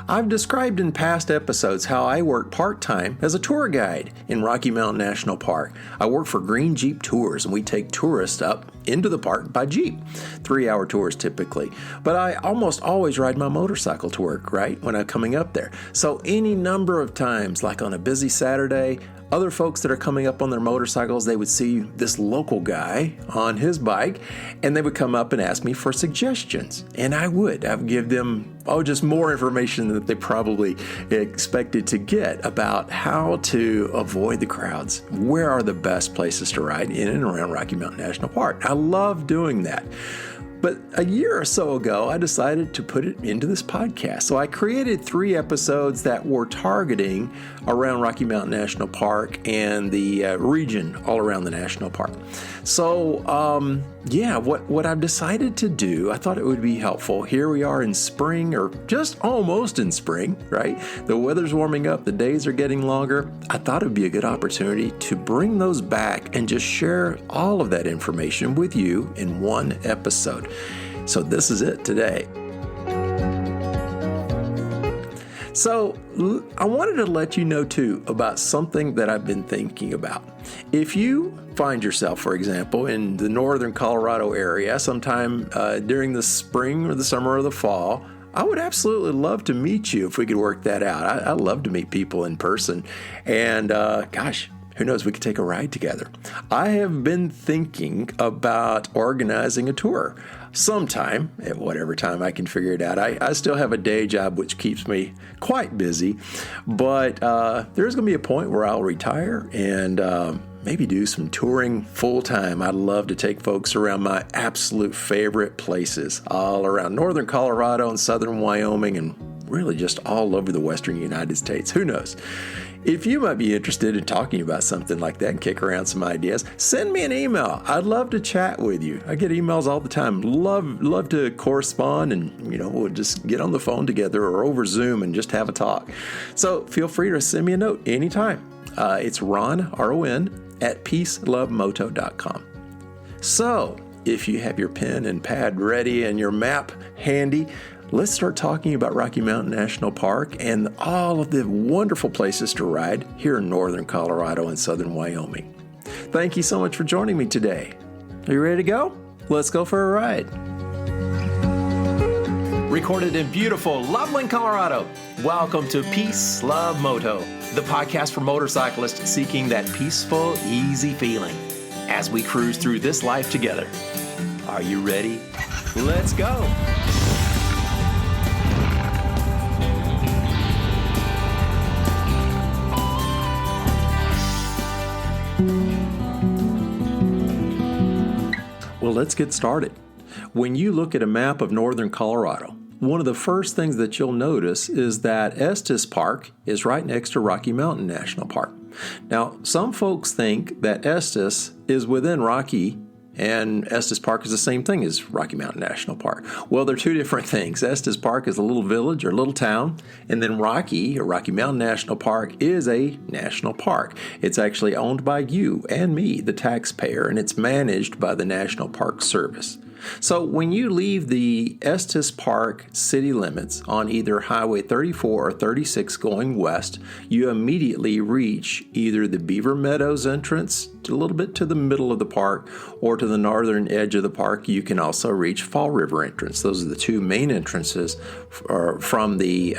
I've described in past episodes how I work part-time as a tour guide in Rocky Mountain National Park. I work for Green Jeep Tours, and we take tourists up into the park by Jeep. 3-hour tours typically. But I almost always ride my motorcycle to work, right, when I'm coming up there. So any number of times, like on a busy Saturday, other folks that are coming up on their motorcycles, they would see this local guy on his bike, and they would come up and ask me for suggestions. And I would give them, just more information that they probably expected to get about how to avoid the crowds. Where are the best places to ride in and around Rocky Mountain National Park? I love doing that. But a year or so ago, I decided to put it into this podcast. So I created 3 episodes that were targeting around Rocky Mountain National Park and the region all around the national park. So, what I've decided to do, I thought it would be helpful. Here we are in spring, or just almost in spring, right? The weather's warming up, the days are getting longer. I thought it would be a good opportunity to bring those back and just share all of that information with you in one episode. So this is it today. So I wanted to let you know too about something that I've been thinking about. If you find yourself, for example, in the northern Colorado area sometime during the spring or the summer or the fall, I would absolutely love to meet you if we could work that out. I love to meet people in person. And who knows, we could take a ride together. I have been thinking about organizing a tour sometime, at whatever time I can figure it out. I still have a day job, which keeps me quite busy, but there's going to be a point where I'll retire and maybe do some touring full time. I'd love to take folks around my absolute favorite places, all around northern Colorado and southern Wyoming, and really just all over the western United States. Who knows? If you might be interested in talking about something like that and kick around some ideas, send me an email. I'd love to chat with you. I get emails all the time. Love to correspond, and we'll just get on the phone together or over Zoom and just have a talk. So feel free to send me a note anytime. It's Ron, R-O-N, at peacelovemoto.com. So if you have your pen and pad ready and your map handy, let's start talking about Rocky Mountain National Park and all of the wonderful places to ride here in northern Colorado and southern Wyoming. Thank you so much for joining me today. Are you ready to go? Let's go for a ride. Recorded in beautiful Loveland, Colorado. Welcome to Peace Love Moto, the podcast for motorcyclists seeking that peaceful, easy feeling as we cruise through this life together. Are you ready? Let's go. Well, let's get started. When you look at a map of northern Colorado, one of the first things that you'll notice is that Estes Park is right next to Rocky Mountain National Park. Now, some folks think that Estes is within Rocky, and Estes Park is the same thing as Rocky Mountain National Park. Well, they're two different things. Estes Park is a little village or little town, and then Rocky, or Rocky Mountain National Park, is a national park. It's actually owned by you and me, the taxpayer, and it's managed by the National Park Service. So when you leave the Estes Park city limits on either Highway 34 or 36 going west, you immediately reach either the Beaver Meadows entrance, a little bit to the middle of the park, or to the northern edge of the park. You can also reach Fall River entrance. Those are the two main entrances from the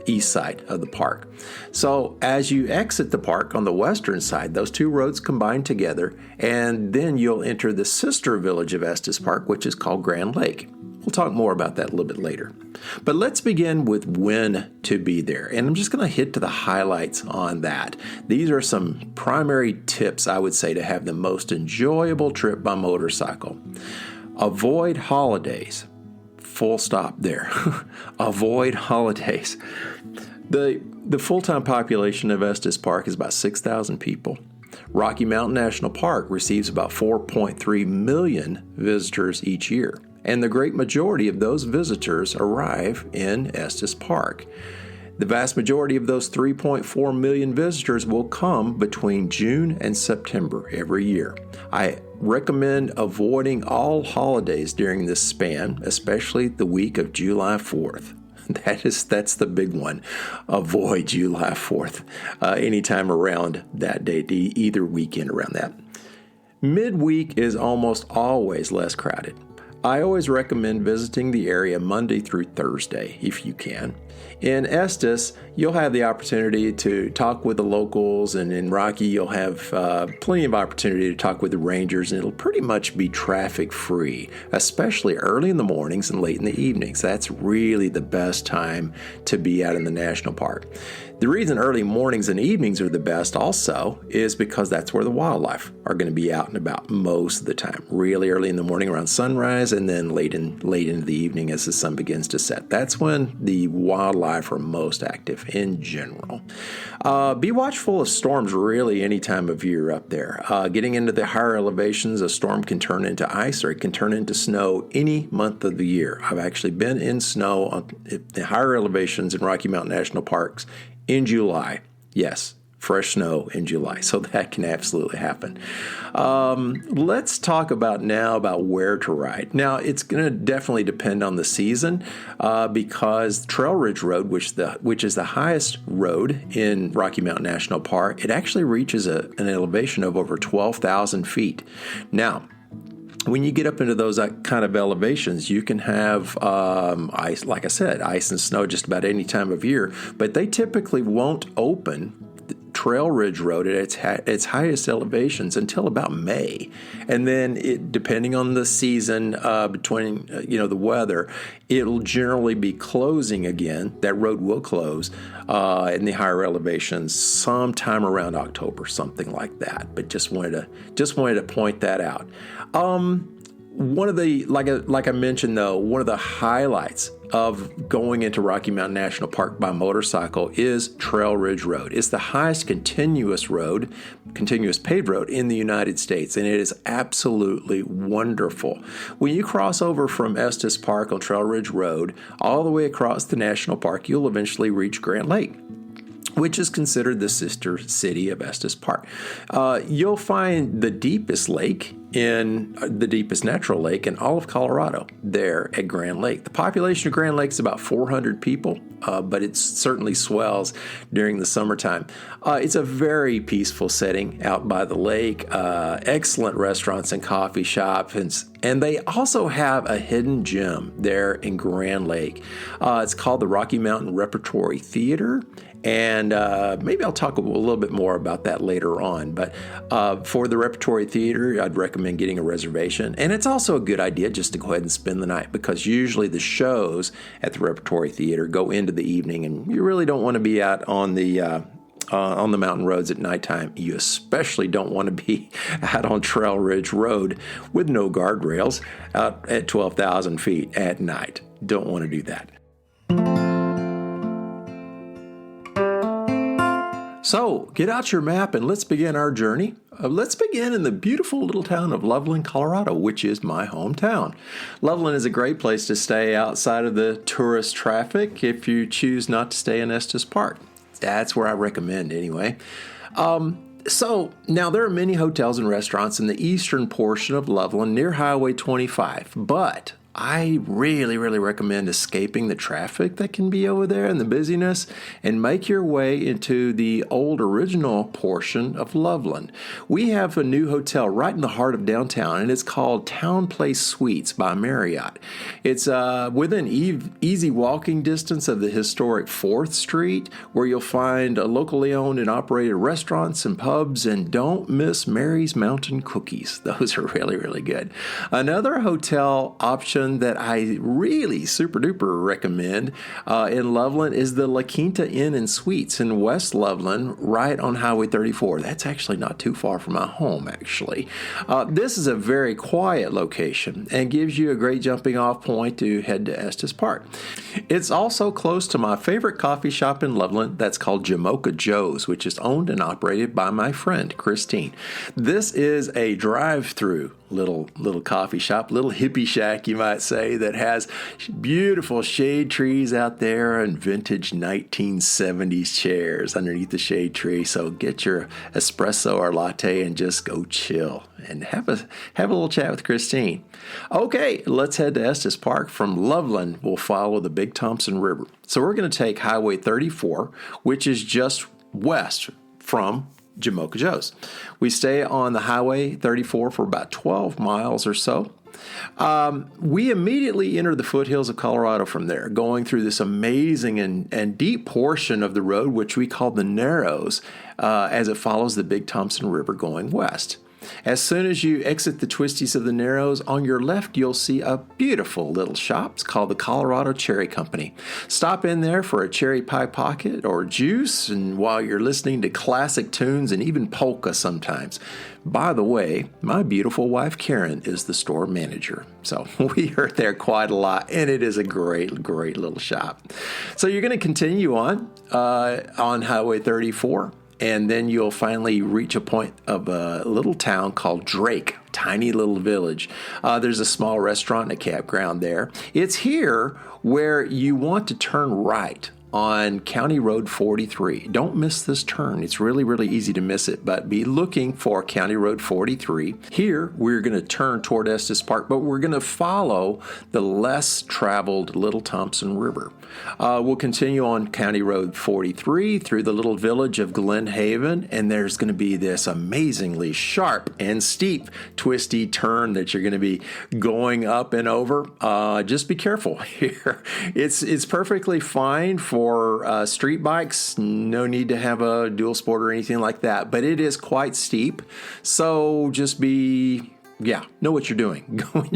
east side of the park. So as you exit the park on the western side, those two roads combine together, and then you'll enter the sister village of Estes Park, which is called Grand Lake. We'll talk more about that a little bit later. But let's begin with when to be there. And I'm just going to hit to the highlights on that. These are some primary tips, I would say, to have the most enjoyable trip by motorcycle. Avoid holidays. Full stop there. Avoid holidays. The full-time population of Estes Park is about 6,000 people. Rocky Mountain National Park receives about 4.3 million visitors each year, and the great majority of those visitors arrive in Estes Park. The vast majority of those 3.4 million visitors will come between June and September every year. I recommend avoiding all holidays during this span, especially the week of July 4th. That's the big one. Avoid July 4th anytime around that date, either weekend around that. Midweek is almost always less crowded. I always recommend visiting the area Monday through Thursday if you can. In Estes, you'll have the opportunity to talk with the locals, and in Rocky, you'll have plenty of opportunity to talk with the rangers, and it'll pretty much be traffic-free, especially early in the mornings and late in the evenings. That's really the best time to be out in the national park. The reason early mornings and evenings are the best also is because that's where the wildlife are going to be out and about most of the time. Really early in the morning around sunrise, and then late into the evening as the sun begins to set. That's when the wildlife are most active in general. Be watchful of storms really any time of year up there. Getting into the higher elevations, a storm can turn into ice or it can turn into snow any month of the year. I've actually been in snow on the higher elevations in Rocky Mountain National Parks in July. Yes, fresh snow in July. So that can absolutely happen. Let's talk about where to ride. Now, it's going to definitely depend on the season because Trail Ridge Road, which is the highest road in Rocky Mountain National Park, it actually reaches an elevation of over 12,000 feet. Now, when you get up into those kind of elevations, you can have ice, like I said, ice and snow just about any time of year, but they typically won't open Trail Ridge Road at its highest elevations until about May. And then depending on the season, between the weather, it'll generally be closing again. That road will close in the higher elevations sometime around October, something like that. But just wanted to point that out. One of the, like I mentioned though, one of the highlights of going into Rocky Mountain National Park by motorcycle is Trail Ridge Road. It's the highest continuous paved road in the United States, and it is absolutely wonderful. When you cross over from Estes Park on Trail Ridge Road all the way across the national park, you'll eventually reach Grand Lake, which is considered the sister city of Estes Park. You'll find the deepest natural lake in all of Colorado there at Grand Lake. The population of Grand Lake is about 400 people, but it certainly swells during the summertime. It's a very peaceful setting out by the lake, excellent restaurants and coffee shops, and they also have a hidden gem there in Grand Lake. It's called the Rocky Mountain Repertory Theater. And maybe I'll talk a little bit more about that later on. But for the Repertory Theater, I'd recommend getting a reservation. And it's also a good idea just to go ahead and spend the night, because usually the shows at the Repertory Theater go into the evening, and you really don't want to be out on the mountain roads at nighttime. You especially don't want to be out on Trail Ridge Road with no guardrails out at 12,000 feet at night. Don't want to do that. So, get out your map and let's begin our journey. Let's begin in the beautiful little town of Loveland, Colorado, which is my hometown. Loveland is a great place to stay outside of the tourist traffic if you choose not to stay in Estes Park. That's where I recommend anyway. So, now there are many hotels and restaurants in the eastern portion of Loveland near Highway 25, but I really recommend escaping the traffic that can be over there and the busyness, and make your way into the old original portion of Loveland. We have a new hotel right in the heart of downtown, and it's called Town Place Suites by Marriott. It's within easy walking distance of the historic 4th Street, where you'll find locally owned and operated restaurants and pubs, and don't miss Mary's Mountain Cookies. Those are really good. Another hotel option that I really super duper recommend in Loveland is the La Quinta Inn and Suites in West Loveland, right on Highway 34. That's actually not too far from my home, actually. This is a very quiet location and gives you a great jumping off point to head to Estes Park. It's also close to my favorite coffee shop in Loveland that's called Jamocha Joe's, which is owned and operated by my friend Christine. This is a drive-through little coffee shop, little hippie shack, you might might say, that has beautiful shade trees out there and vintage 1970s chairs underneath the shade tree. So get your espresso or latte and just go chill and have a little chat with Christine. Okay, let's head to Estes Park. From Loveland, we'll follow the Big Thompson River. So we're going to take Highway 34, which is just west from Jamocha Joe's. We stay on the Highway 34 for about 12 miles or so. We immediately enter the foothills of Colorado from there, going through this amazing and deep portion of the road, which we call the Narrows, as it follows the Big Thompson River going west. As soon as you exit the Twisties of the Narrows, on your left you'll see a beautiful little shop. It's called the Colorado Cherry Company. Stop in there for a cherry pie pocket or juice, and while you're listening to classic tunes and even polka sometimes. By the way, my beautiful wife Karen is the store manager, so we are there quite a lot, and it is a great little shop. So you're going to continue on Highway 34. And then you'll finally reach a point of a little town called Drake, tiny little village. There's a small restaurant and a campground there. It's here where you want to turn right on County Road 43. Don't miss this turn. It's really easy to miss it, but be looking for County Road 43. Here, we're going to turn toward Estes Park, but we're going to follow the less traveled Little Thompson River. We'll continue on County Road 43 through the little village of Glen Haven, and there's going to be this amazingly sharp and steep twisty turn that you're going to be going up and over. Just be careful here. It's perfectly fine for street bikes. No need to have a dual sport or anything like that, but it is quite steep. So just know what you're doing when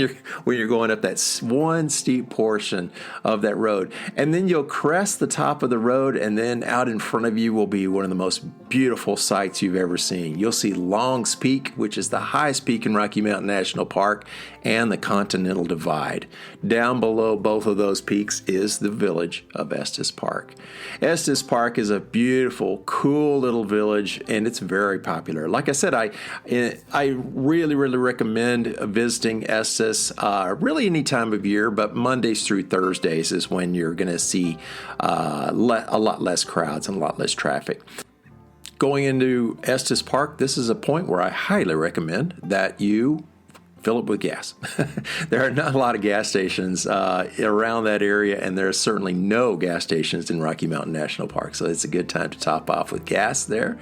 you're going up that one steep portion of that road. And then you'll crest the top of the road, and then out in front of you will be one of the most beautiful sights you've ever seen. You'll see Long's Peak, which is the highest peak in Rocky Mountain National Park, and the Continental Divide. Down below both of those peaks is the village of Estes Park. Estes Park is a beautiful, cool little village, and it's very popular. Like I said, I really recommend visiting Estes really any time of year, but Mondays through Thursdays is when you're going to see a lot less crowds and a lot less traffic. Going into Estes Park, this is a point where I highly recommend that you fill up with gas. There are not a lot of gas stations around that area, and there are certainly no gas stations in Rocky Mountain National Park, so it's a good time to top off with gas there.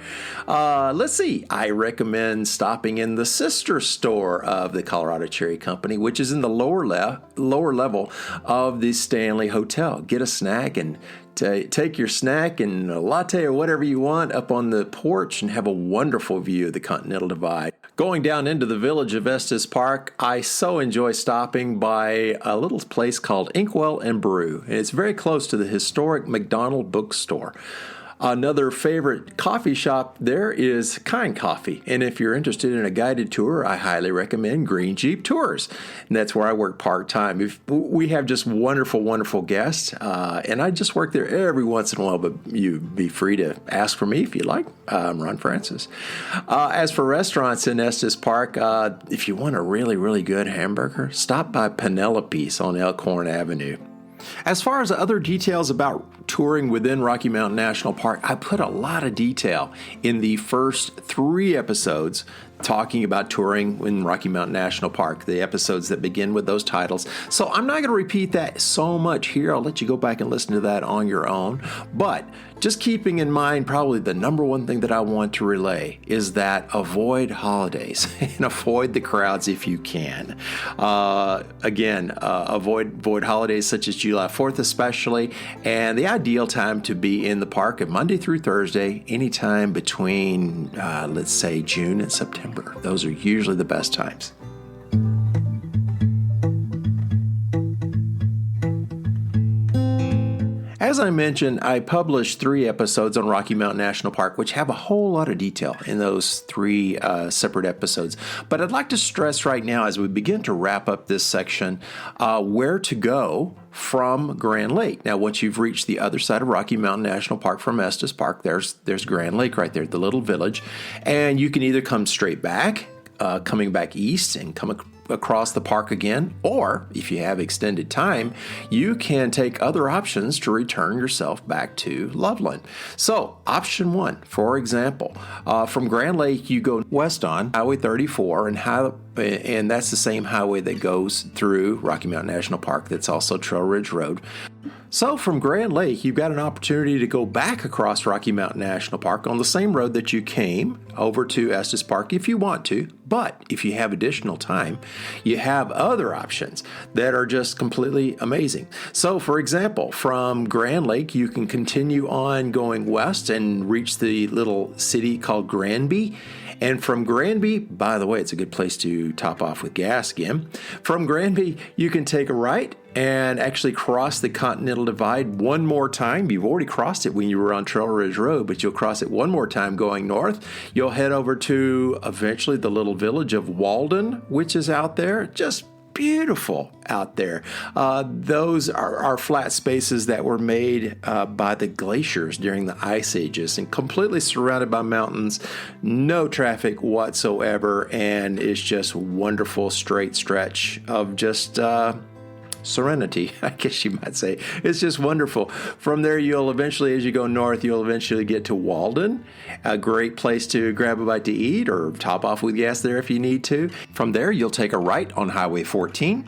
Let's see. I recommend stopping in the sister store of the Colorado Cherry Company, which is in the lower level of the Stanley Hotel. Get a snack and take your snack and a latte or whatever you want up on the porch and have a wonderful view of the Continental Divide. Going down into the village of Estes Park, I so enjoy stopping by a little place called Inkwell and Brew. And it's very close to the historic McDonald bookstore. Another favorite coffee shop there is Kind Coffee. And if you're interested in a guided tour, I highly recommend Green Jeep Tours. And that's where I work part-time. We have just wonderful guests. And I just work there every once in a while, but you be free to ask for me if you like. I'm Ron Francis. As for restaurants in Estes Park, if you want a really good hamburger, stop by Penelope's on Elkhorn Avenue. As far as other details about touring within Rocky Mountain National Park, I put a lot of detail in the first 3 episodes talking about touring in Rocky Mountain National Park, the episodes that begin with those titles. So I'm not going to repeat that so much here. I'll let you go back and listen to that on your own. But just keeping in mind, probably the number one thing that I want to relay is that avoid holidays and avoid the crowds if you can. Avoid holidays such as July 4th especially, and the ideal time to be in the park is Monday through Thursday, anytime between, let's say, June and September. Those are usually the best times. As I mentioned, I published 3 episodes on Rocky Mountain National Park, which have a whole lot of detail in those 3 separate episodes. But I'd like to stress right now, as we begin to wrap up this section, where to go from Grand Lake. Now, once you've reached the other side of Rocky Mountain National Park from Estes Park, there's Grand Lake right there, the little village. And you can either come straight back, coming back east and come across the park again, or if you have extended time, you can take other options to return yourself back to Loveland. So option 1, for example, from Grand Lake, you go west on Highway 34, and that's the same highway that goes through Rocky Mountain National Park. That's also Trail Ridge Road. So from Grand Lake, you've got an opportunity to go back across Rocky Mountain National Park on the same road that you came over to Estes Park if you want to. But if you have additional time, you have other options that are just completely amazing. So for example, from Grand Lake, you can continue on going west and reach the little city called Granby. And from Granby, by the way, it's a good place to top off with gas again. From Granby, you can take a right and actually cross the Continental Divide one more time. You've already crossed it when you were on Trail Ridge Road, but you'll cross it one more time going north. You'll head over to eventually the little village of Walden, which is out there. Just beautiful out there. Those are flat spaces that were made by the glaciers during the ice ages and completely surrounded by mountains, no traffic whatsoever, and it's just wonderful straight stretch of just serenity, I guess you might say. It's just wonderful. From there, you'll eventually, as you go north, you'll eventually get to Walden, a great place to grab a bite to eat or top off with gas there if you need to. From there, you'll take a right on Highway 14.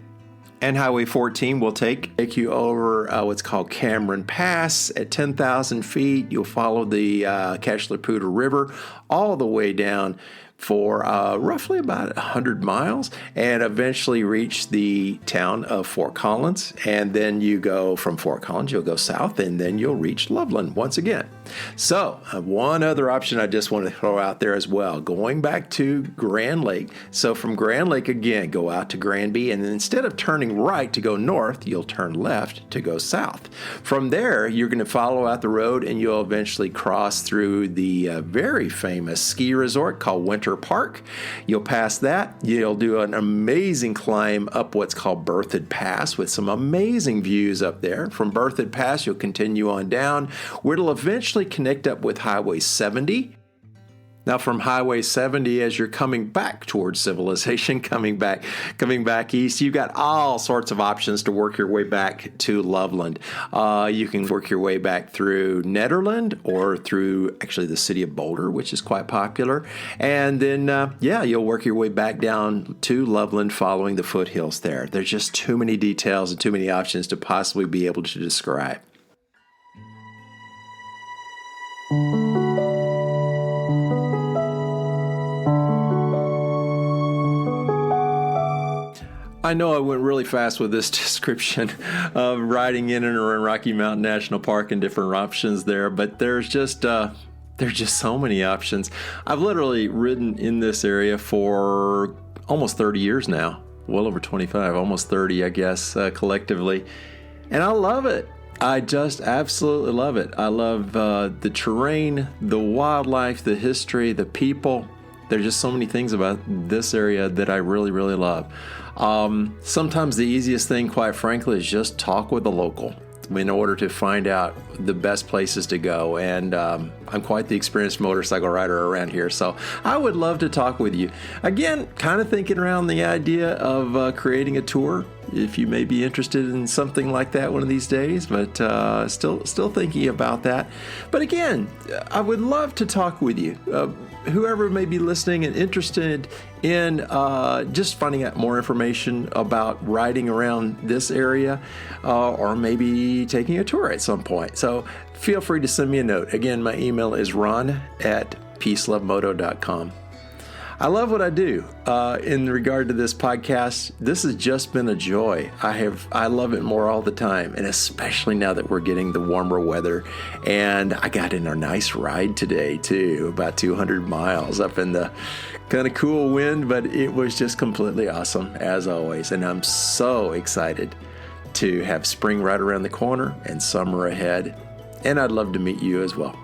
And Highway 14 will take you over what's called Cameron Pass at 10,000 feet. You'll follow the Cashler-Poudre River all the way down for roughly about 100 miles and eventually reach the town of Fort Collins. And then you go from Fort Collins, you'll go south, and then you'll reach Loveland once again. So one other option I just want to throw out there as well, going back to Grand Lake. So from Grand Lake, again, go out to Granby, and then instead of turning right to go north, you'll turn left to go south. From there, you're going to follow out the road, and you'll eventually cross through the very famous ski resort called Winter Park. You'll pass that. You'll do an amazing climb up what's called Berthoud Pass with some amazing views up there. From Berthoud Pass, you'll continue on down where it'll eventually connect up with Highway 70. Now, from Highway 70, as you're coming back towards civilization, coming back east, you've got all sorts of options to work your way back to Loveland. You can work your way back through Nederland or through actually the city of Boulder, which is quite popular. And then, you'll work your way back down to Loveland following the foothills there. There's just too many details and too many options to possibly be able to describe. I know I went really fast with this description of riding in and around Rocky Mountain National Park and different options there, but there's just so many options. I've literally ridden in this area for almost 30 years now, well over 25, almost 30, I guess, collectively, and I love it. I just absolutely love it. I love the terrain, the wildlife, the history, the people. There's just so many things about this area that I really, really love. Sometimes the easiest thing, quite frankly, is just talk with a local in order to find out the best places to go. And I'm quite the experienced motorcycle rider around here, so I would love to talk with you. Again, kind of thinking around the idea of creating a tour, if you may be interested in something like that one of these days, but still thinking about that. But again, I would love to talk with you. Whoever may be listening and interested in just finding out more information about riding around this area or maybe taking a tour at some point. So feel free to send me a note. Again, my email is ron@peacelovemoto.com. I love what I do. In regard to this podcast, this has just been a joy. I love it more all the time, and especially now that we're getting the warmer weather. And I got in a nice ride today too, about 200 miles up in the kind of cool wind, but it was just completely awesome as always. And I'm so excited to have spring right around the corner and summer ahead. And I'd love to meet you as well.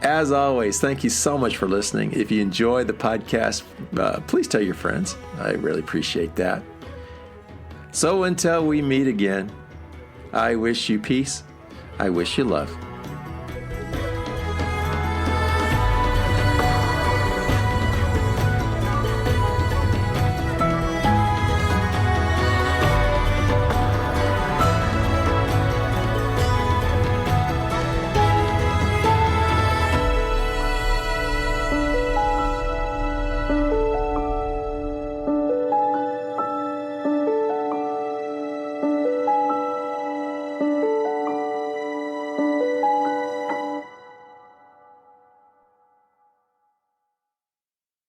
As always, thank you so much for listening. If you enjoy the podcast, please tell your friends. I really appreciate that. So until we meet again, I wish you peace. I wish you love.